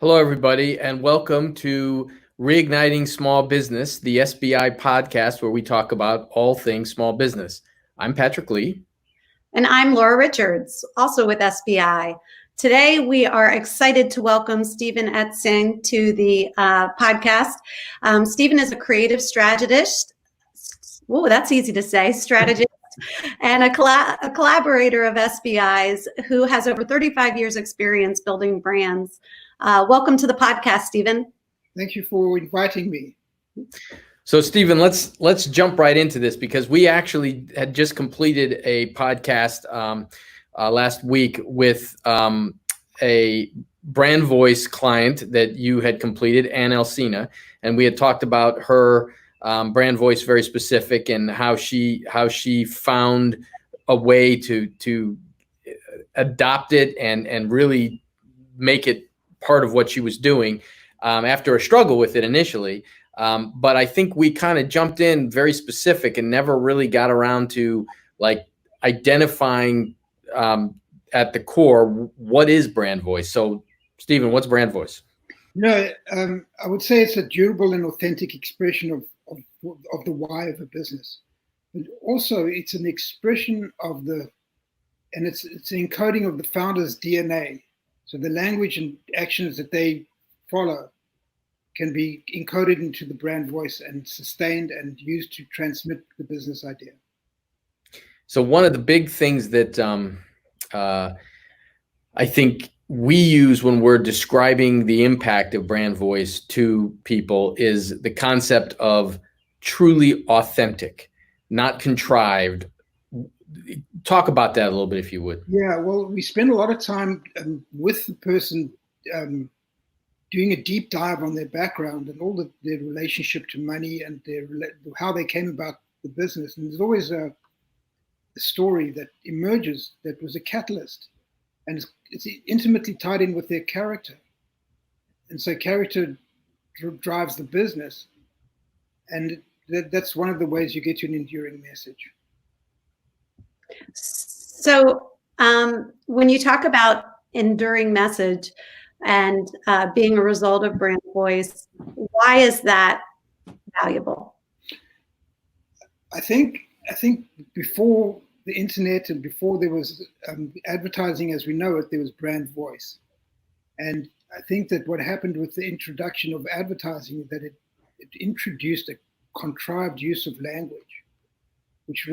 Hello, everybody, and welcome to Reigniting Small Business, the SBI podcast, where we talk about all things small business. I'm Patrick Lee. And I'm Laura Richards, also with SBI. Today, we are excited to welcome Stephen Etzing to the podcast. Stephen is a creative strategist. Whoa, that's easy to say, strategist. And a collaborator of SBI's who has over 35 years experience building brands. Welcome to the podcast, Stephen. Thank you for inviting me. So, Stephen, let's jump right into this because we actually had just completed a podcast last week with a brand voice client that you had completed, Ann Elsina, and we had talked about her brand voice very specific and how she found a way to adopt it and really make it part of what she was doing after a struggle with it initially. But I think we kind of jumped in very specific and never really got around to like identifying at the core what is brand voice. So, Stephen, what's brand voice? I would say it's a durable and authentic expression of the why of a business, but also it's an expression of it's an encoding of the founder's DNA. So the language and actions that they follow can be encoded into the brand voice and sustained and used to transmit the business idea. So one of the big things that I think we use when we're describing the impact of brand voice to people is the concept of truly authentic, not contrived. Talk about that a little bit, if you would. Yeah, well, we spend a lot of time with the person doing a deep dive on their background and all their relationship to money and how they came about the business. And there's always a story that emerges that was a catalyst, and it's intimately tied in with their character. And so character drives the business, and that's one of the ways you get to an enduring message. So when you talk about enduring message and being a result of brand voice, why is that valuable? I think before the internet and before there was advertising as we know it, there was brand voice. And I think that what happened with the introduction of advertising is that it introduced a contrived use of language, which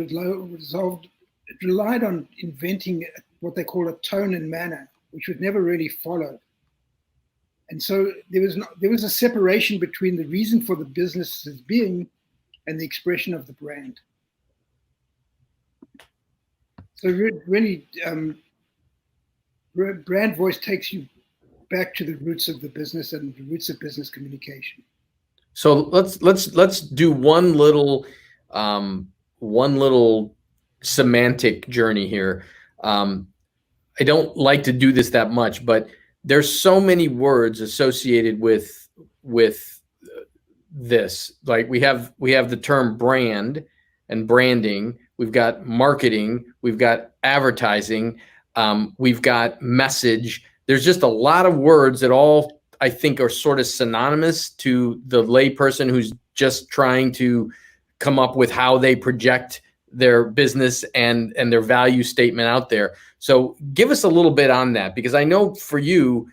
relied on inventing what they call a tone and manner, which was never really followed. And so there was a separation between the reason for the business's being and the expression of the brand. So really, brand voice takes you back to the roots of the business and the roots of business communication. So let's do one little semantic journey here. I don't like to do this that much, but there's so many words associated with this. Like we have the term brand and branding. We've got marketing. We've got advertising. We've got message. There's just a lot of words that all I think are sort of synonymous to the layperson who's just trying to come up with how they project their business and their value statement out there. So give us a little bit on that, because I know for you,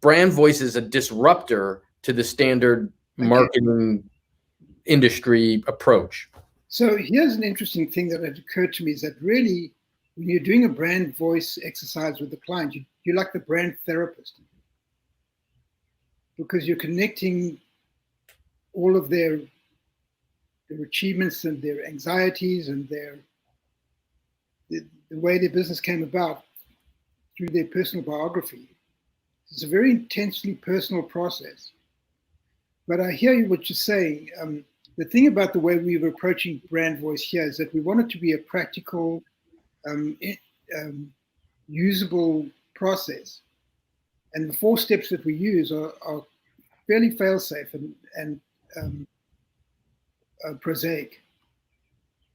brand voice is a disruptor to the standard marketing industry approach. So here's an interesting thing that had occurred to me is that really, when you're doing a brand voice exercise with the client, you're like the brand therapist, because you're connecting all of their achievements and their anxieties and the way their business came about through their personal biography. It's a very intensely personal process. But I hear you what you're saying. The thing about the way we were approaching brand voice here is that we want it to be a practical, usable process. And the 4 steps that we use are fairly fail-safe and prosaic.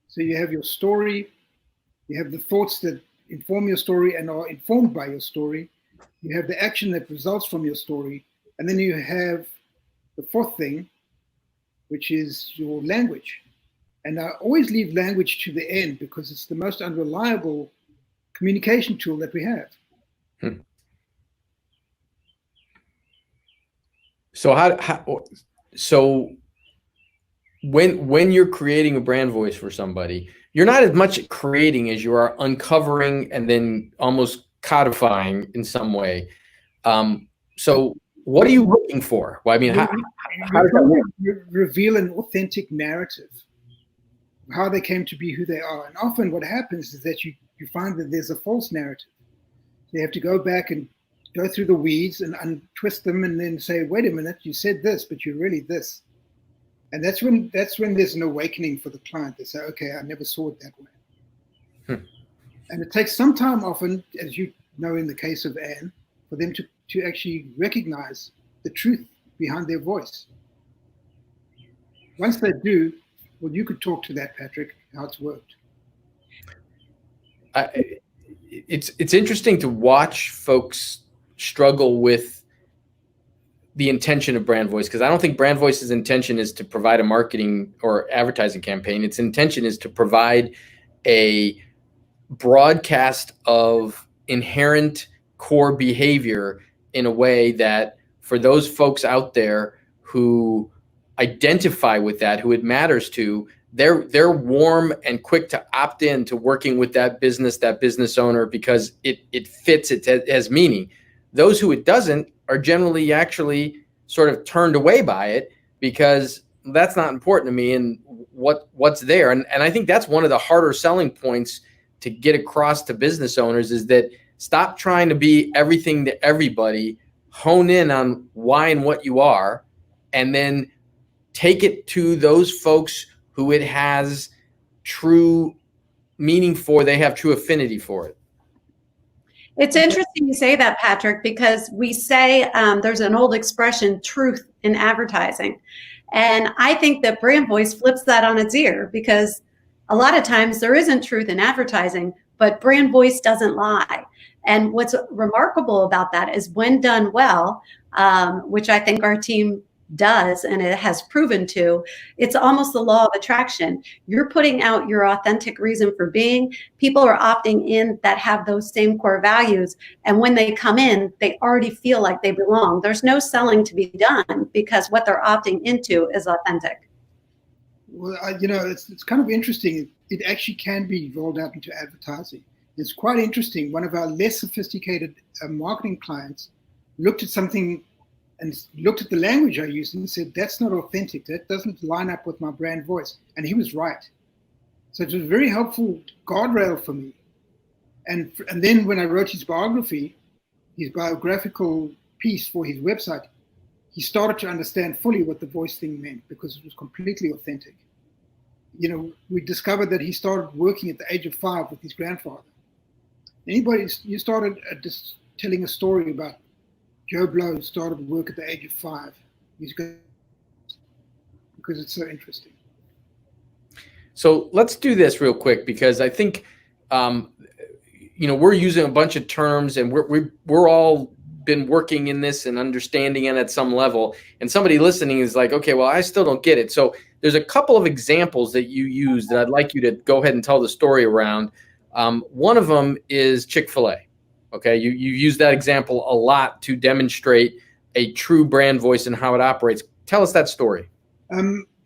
So you have your story, you have the thoughts that inform your story and are informed by your story, you have the action that results from your story, and then you have the fourth thing, which is your language. And I always leave language to the end because it's the most unreliable communication tool that we have. So when you're creating a brand voice for somebody, you're not as much creating as you are uncovering and then almost codifying in some way. So what are you looking for? Well, I mean, how does that work? You reveal an authentic narrative, how they came to be who they are. And often what happens is that you find that there's a false narrative. You have to go back and go through the weeds and untwist them and then say, wait a minute, you said this, but you're really this. And that's when there's an awakening for the client. They say, okay, I never saw it that way. And it takes some time often, as you know in the case of Anne, for them to actually recognize the truth behind their voice. Once they do, well, you could talk to that, Patrick, how it's worked. It's interesting to watch folks struggle with the intention of brand voice, because I don't think brand voice's intention is to provide a marketing or advertising campaign. Its intention is to provide a broadcast of inherent core behavior in a way that for those folks out there who identify with that, who it matters to, they're warm and quick to opt in to working with that business owner because it fits, it has meaning. Those who it doesn't are generally actually sort of turned away by it because that's not important to me and what's there. And I think that's one of the harder selling points to get across to business owners is that stop trying to be everything to everybody, hone in on why and what you are, and then take it to those folks who it has true meaning for, they have true affinity for it. It's interesting you say that, Patrick, because we say there's an old expression, truth in advertising. And I think that brand voice flips that on its ear because a lot of times there isn't truth in advertising, but brand voice doesn't lie. And what's remarkable about that is when done well, which I think our team does, and it has proven to, it's almost the law of attraction. You're putting out your authentic reason for being. People are opting in that have those same core values. And when they come in, they already feel like they belong. There's no selling to be done because what they're opting into is authentic. Well, it's kind of interesting. It actually can be rolled out into advertising. It's quite interesting. One of our less sophisticated marketing clients looked at something and looked at the language I used and said, that's not authentic. That doesn't line up with my brand voice. And he was right. So it was a very helpful guardrail for me. And then when I wrote his biographical piece for his website, he started to understand fully what the voice thing meant because it was completely authentic. We discovered that he started working at the age of 5 with his grandfather. You started just telling a story about Joe Blow started work at the age of 5. Because it's so interesting. So let's do this real quick because I think, we're using a bunch of terms and we're all been working in this and understanding it at some level. And somebody listening is like, okay, well, I still don't get it. So there's a couple of examples that you use that I'd like you to go ahead and tell the story around. One of them is Chick-Fil-A. Okay, you use that example a lot to demonstrate a true brand voice and how it operates. Tell us that story.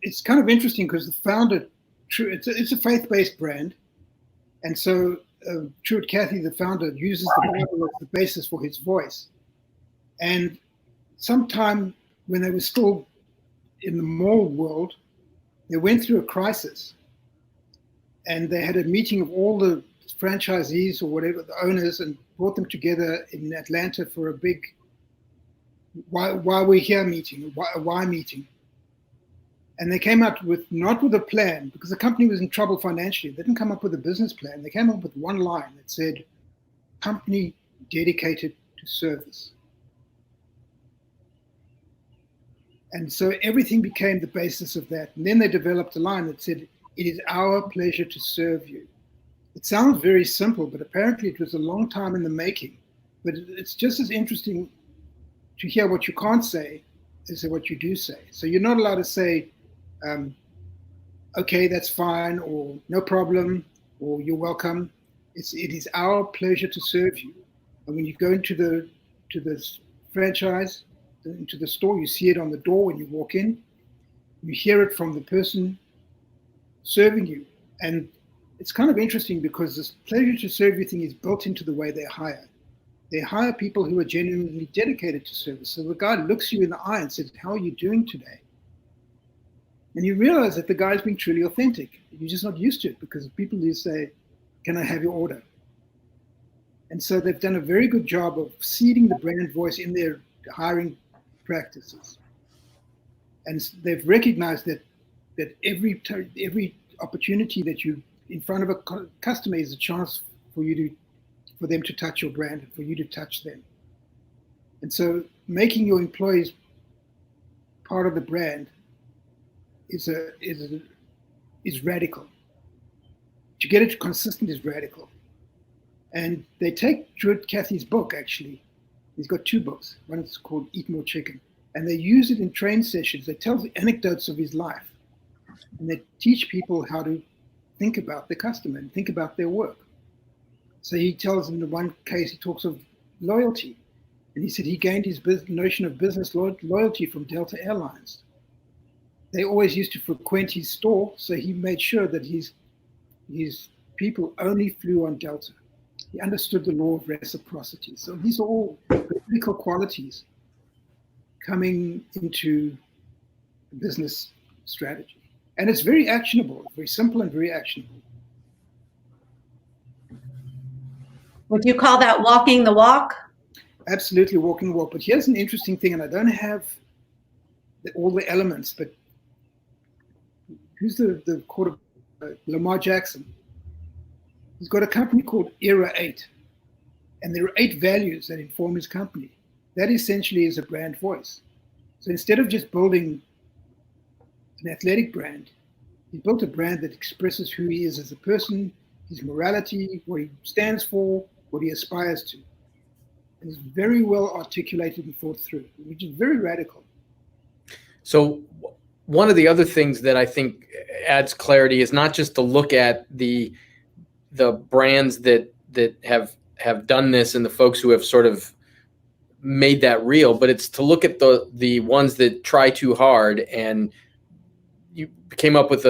It's kind of interesting because the founder, it's a faith-based brand, and so Truett Cathy, the founder, uses the Bible as the basis for his voice. And sometime when they were still in the mall world, they went through a crisis, and they had a meeting of all the franchisees or whatever, the owners, and brought them together in Atlanta for a big why we're here meeting, why meeting. And they came out not with a plan, because the company was in trouble financially. They didn't come up with a business plan. They came up with one line that said, company dedicated to service. And so everything became the basis of that. And then they developed a line that said, it is our pleasure to serve you. It sounds very simple, but apparently it was a long time in the making But it's just as interesting to hear what you can't say as what you do say. So you're not allowed to say, okay, that's fine, or no problem, or you're welcome. It is our pleasure to serve you. And when you go into the franchise, into the store, you see it on the door when you walk in. You hear it from the person serving you. And it's kind of interesting because this pleasure to serve you thing is built into the way they hire. They hire people who are genuinely dedicated to service. So the guy looks you in the eye and says, how are you doing today? And you realize that the guy's being truly authentic. You're just not used to it because people do say, can I have your order? And so they've done a very good job of seeding the brand voice in their hiring practices. And they've recognized that every opportunity that you in front of a customer is a chance for them to touch your brand and for you to touch them. And so making your employees part of the brand is radical. To get it consistent is radical. And they take Stuart Cathy's book, actually. He's got 2 books. One is called Eat More Chicken. And they use it in train sessions. They tell the anecdotes of his life. And they teach people how to think about the customer and think about their work. So he tells in the one case, he talks of loyalty. And he said he gained his notion of business loyalty from Delta Airlines. They always used to frequent his store, so he made sure that his people only flew on Delta. He understood the law of reciprocity. So these are all critical qualities coming into business strategy. And it's very actionable, very simple and very actionable. Would you call that walking the walk? Absolutely walking the walk. But here's an interesting thing, and I don't have all the elements, but who's the quarterback? Lamar Jackson. He's got a company called Era 8. And there are 8 values that inform his company. That essentially is a brand voice. So instead of just building an athletic brand, he built a brand that expresses who he is as a person, his morality, what he stands for, what he aspires to. And it's very well articulated and thought through, which is very radical. So one of the other things that I think adds clarity is not just to look at the brands that have done this and the folks who have sort of made that real, but it's to look at the ones that try too hard, and you came up with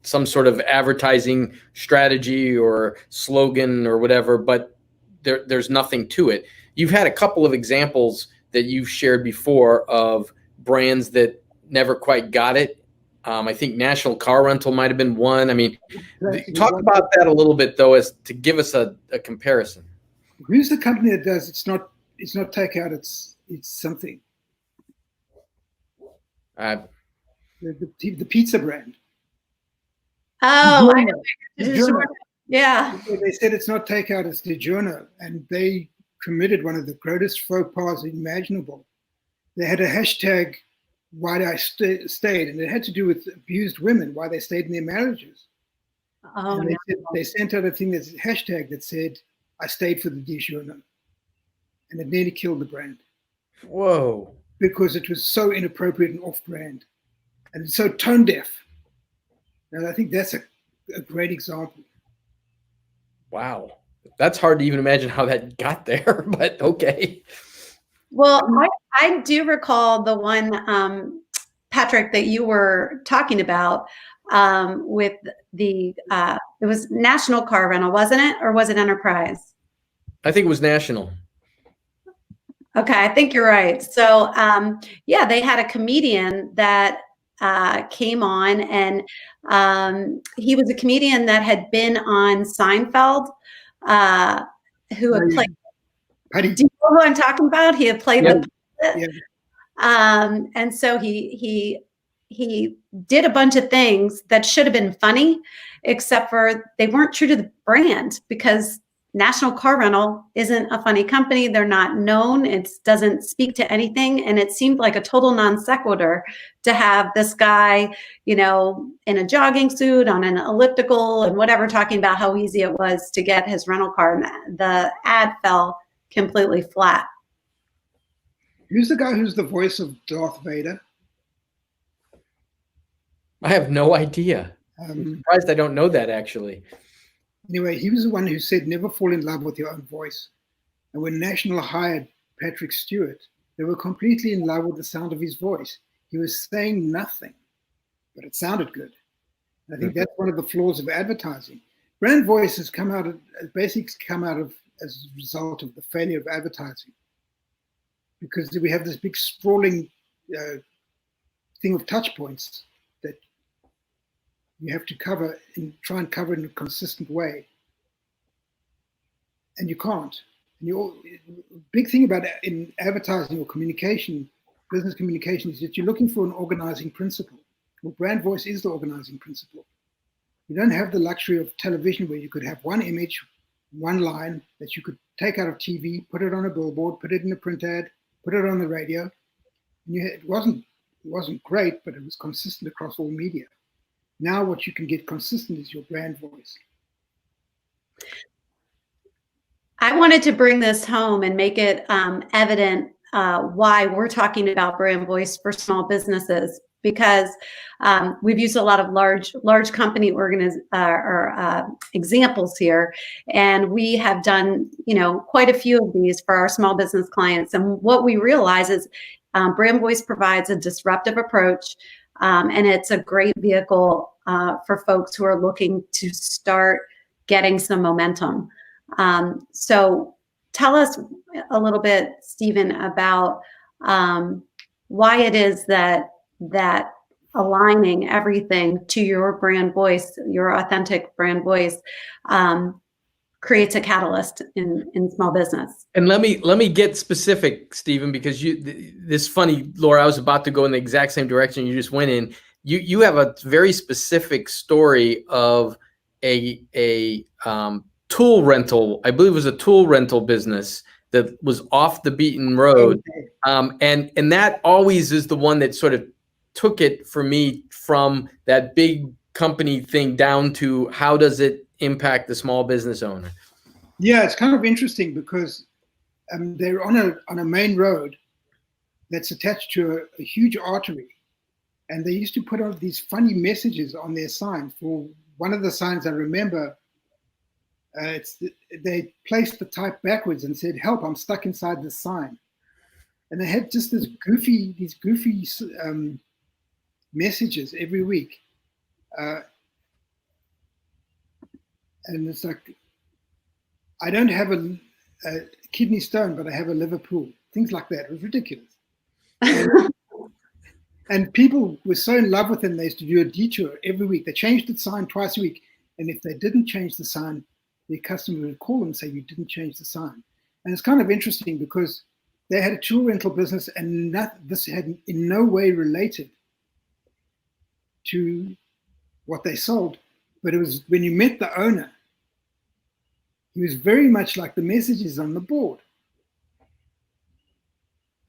some sort of advertising strategy or slogan or whatever, but there's nothing to it. You've had a couple of examples that you've shared before of brands that never quite got it. I think National Car Rental might have been one. I mean, talk about that a little bit, though, as to give us a comparison. Who's the company that does it's not takeout, it's something. The pizza brand. Oh, DiGiorno. Yeah. They said it's not takeout, it's DiGiorno, and they committed one of the greatest faux pas imaginable. They had a hashtag, why I stayed, and it had to do with abused women, why they stayed in their marriages. Oh, and they sent out a thing that's a hashtag that said, I stayed for the DiGiorno. And it nearly killed the brand. Whoa. Because it was so inappropriate and off-brand. And it's so tone deaf. And I think that's a great example. Wow. That's hard to even imagine how that got there, but okay. Well, I do recall the one, Patrick, that you were talking about with it was National Car Rental, wasn't it? Or was it Enterprise? I think it was National. Okay, I think you're right. So, yeah, they had a comedian that came on, and he was a comedian that had been on Seinfeld, who had played. Do you know who I'm talking about? He had played the pilot. Yeah. And so he did a bunch of things that should have been funny, except for they weren't true to the brand, because National Car Rental isn't a funny company. They're not known. It doesn't speak to anything. And it seemed like a total non sequitur to have this guy, in a jogging suit on an elliptical and whatever, talking about how easy it was to get his rental car. And the ad fell completely flat. Who's the guy who's the voice of Darth Vader? I have no idea. I'm surprised I don't know that, actually. Anyway, he was the one who said, never fall in love with your own voice. And when National hired Patrick Stewart, they were completely in love with the sound of his voice. He was saying nothing, but it sounded good. I think that's one of the flaws of advertising. Brand voice has basically come out of as a result of the failure of advertising, because we have this big sprawling thing of touch points that you have to cover and try and cover in a consistent way, and you can't. And big thing about in advertising or communication, business communication, is that you're looking for an organizing principle. Well, brand voice is the organizing principle. You don't have the luxury of television where you could have one image, one line that you could take out of TV, put it on a billboard, put it in a print ad, put it on the radio. And it wasn't great, but it was consistent across all media. Now what you can get consistent is your brand voice. I wanted to bring this home and make it evident why we're talking about brand voice for small businesses, because we've used a lot of large company examples here, and we have done quite a few of these for our small business clients. And what we realize is brand voice provides a disruptive approach, and it's a great vehicle for folks who are looking to start getting some momentum. So tell us a little bit, Stephen, about why it is that aligning everything to your brand voice, your authentic brand voice, creates a catalyst in small business. And let me get specific, Stephen, because this funny, Laura, I was about to go in the exact same direction you just went in. You have a very specific story of a tool rental. I believe it was a tool rental business that was off the beaten road. And that always is the one that sort of took it for me from that big company thing down to how does it impact the small business owner? Yeah, it's kind of interesting because they're on a main road that's attached to a huge artery. And they used to put out these funny messages on their sign. For one of the signs I remember, they placed the type backwards and said, "Help, I'm stuck inside this sign." And they had just these goofy messages every week. And it's like, I don't have a kidney stone, but I have a Liverpool. Things like that. It was ridiculous. And people were so in love with them, they used to do a detour every week. They changed the sign twice a week. And if they didn't change the sign, the customer would call them and say, "You didn't change the sign." And it's kind of interesting because they had a tool rental business, and this had in no way related to what they sold. But it was when you met the owner, he was very much like the messages on the board.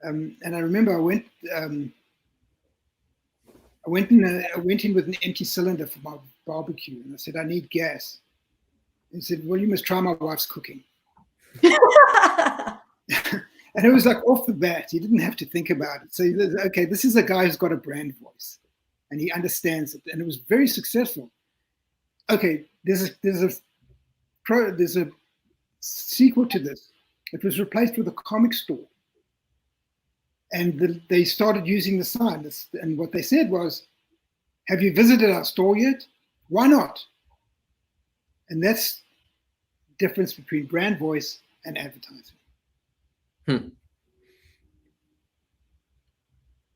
And I remember I went in with an empty cylinder for my barbecue, and I said, "I need gas." He said, "Well, you must try my wife's cooking." And it was like off the bat. He didn't have to think about it. So he said, okay, this is a guy who's got a brand voice, and he understands it, and it was very successful. Okay, there's a sequel to this. It was replaced with a comic store, and they started using the sign. And what they said was, "Have you visited our store yet? Why not?" And that's the difference between brand voice and advertising.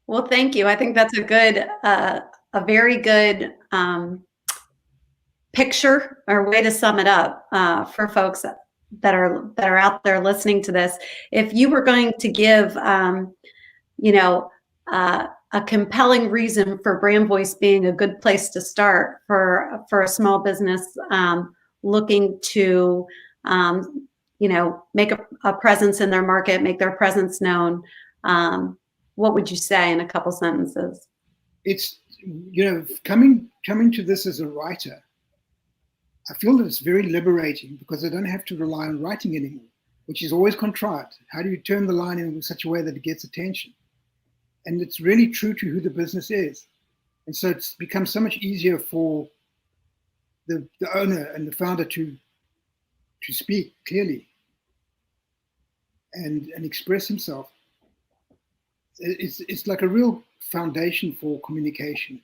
Well, thank you. I think that's a very good picture or way to sum it up for folks that are out there listening to this. If you were going to give, a compelling reason for brand voice being a good place to start for a small business looking to, make a presence in their market, make their presence known, what would you say in a couple sentences? It's, coming to this as a writer, I feel that it's very liberating because I don't have to rely on writing anymore. which is always contrived. How do you turn the line in such a way that it gets attention? And it's really true to who the business is. And so it's become so much easier for the owner and the founder to speak clearly and express himself. It's like a real foundation for communication.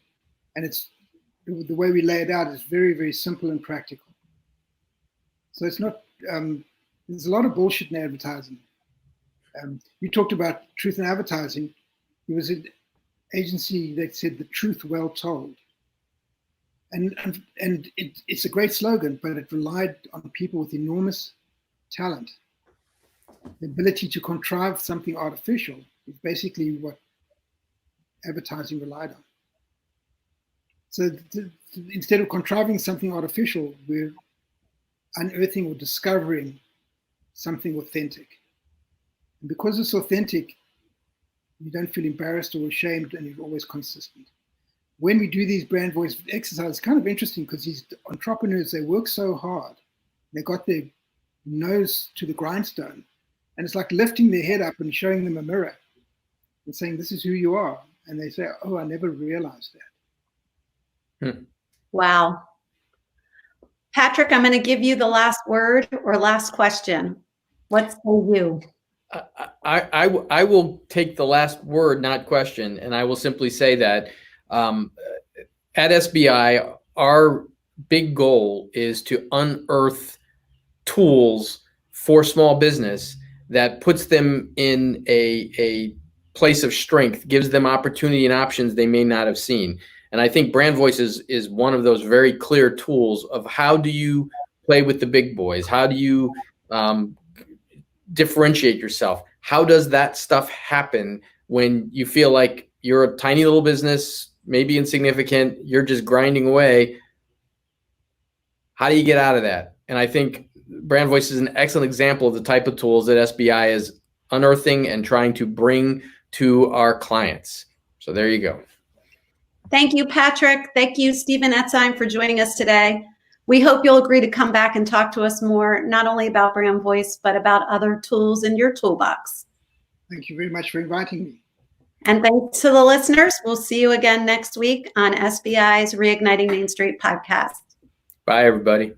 And it's the way we lay it out is very, very simple and practical. So it's not, there's a lot of bullshit in advertising. You talked about truth in advertising. There was an agency that said the truth well told. And it's a great slogan, but it relied on people with enormous talent. The ability to contrive something artificial is basically what advertising relied on. So instead of contriving something artificial, we're unearthing or discovering something authentic. And because it's authentic, you don't feel embarrassed or ashamed, and you're always consistent. When we do these brand voice exercises, it's kind of interesting because these entrepreneurs, they work so hard. They got their nose to the grindstone, and it's like lifting their head up and showing them a mirror and saying, this is who you are. And they say, oh, I never realized that. Wow. Patrick, I'm going to give you the last word or last question. What say you? I will take the last word, not question, and I will simply say that at SBI, our big goal is to unearth tools for small business that puts them in a place of strength, gives them opportunity and options they may not have seen. And I think Brand Voice is one of those very clear tools of how do you play with the big boys? How do you differentiate yourself? How does that stuff happen when you feel like you're a tiny little business, maybe insignificant, you're just grinding away? How do you get out of that? And I think Brand Voice is an excellent example of the type of tools that SBI is unearthing and trying to bring to our clients. So there you go. Thank you, Patrick. Thank you, Stephen Etzheim, for joining us today. We hope you'll agree to come back and talk to us more, not only about Brand Voice, but about other tools in your toolbox. Thank you very much for inviting me. And thanks to the listeners. We'll see you again next week on SBI's Reigniting Main Street podcast. Bye, everybody.